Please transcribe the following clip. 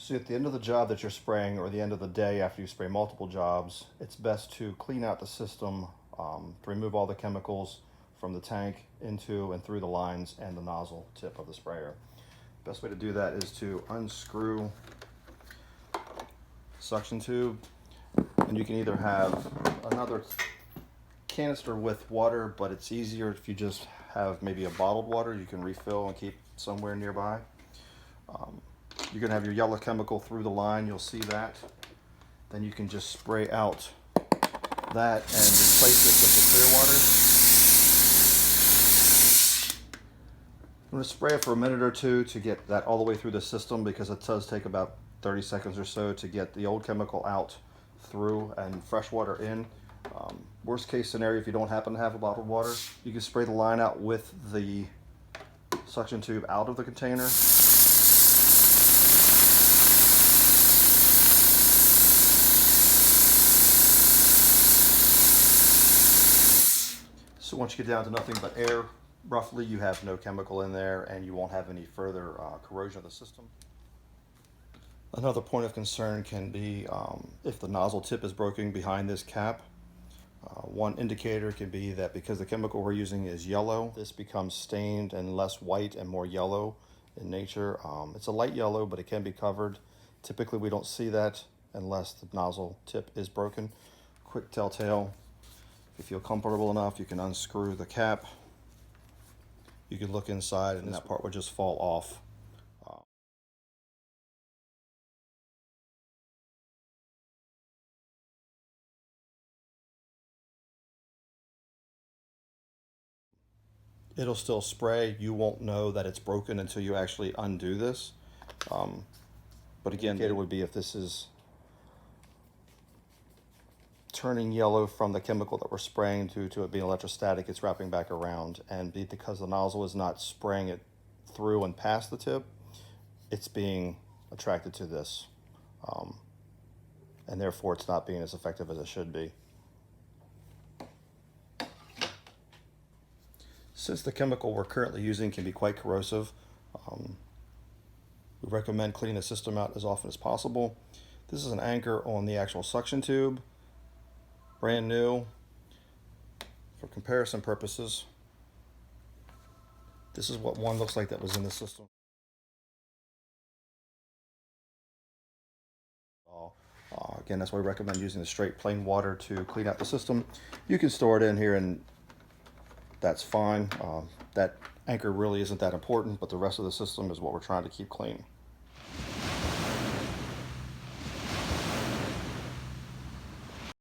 So at the end of the job that you're spraying, or the end of the day after you spray multiple jobs, it's best to clean out the system, to remove all the chemicals from the tank into and through the lines and the nozzle tip of the sprayer. Best way to do that is to unscrew the suction tube, and you can either have another canister with water, but it's easier if you just have maybe a bottled water you can refill and keep somewhere nearby. You're going to have your yellow chemical through the line, you'll see that. Then you can just spray out that and replace it with the clear water. I'm going to spray it for a minute or two to get that all the way through the system, because it does take about 30 seconds or so to get the old chemical out through and fresh water in. Worst case scenario, if you don't happen to have a bottled water, you can spray the line out with the suction tube out of the container. So once you get down to nothing but air, roughly, you have no chemical in there and you won't have any further corrosion of the system. Another point of concern can be if the nozzle tip is broken behind this cap. One indicator can be that because the chemical we're using is yellow, this becomes stained and less white and more yellow in nature. It's a light yellow, but it can be covered. Typically we don't see that unless the nozzle tip is broken. Quick telltale. If you feel comfortable enough, you can unscrew the cap. You can look inside and that part would just fall off. It'll still spray. You won't know that it's broken until you actually undo this. But again, it would be if this is turning yellow from the chemical that we're spraying due to it being electrostatic, it's wrapping back around, and because the nozzle is not spraying it through and past the tip, it's being attracted to this, and therefore it's not being as effective as it should be. Since the chemical we're currently using can be quite corrosive, we recommend cleaning the system out as often as possible. This is an anchor on the actual suction tube, brand new. For comparison purposes, this is what one looks like that was in the system. Again, that's why we recommend using the straight plain water to clean out the system. You can store it in here and that's fine. That anchor really isn't that important, but the rest of the system is what we're trying to keep clean.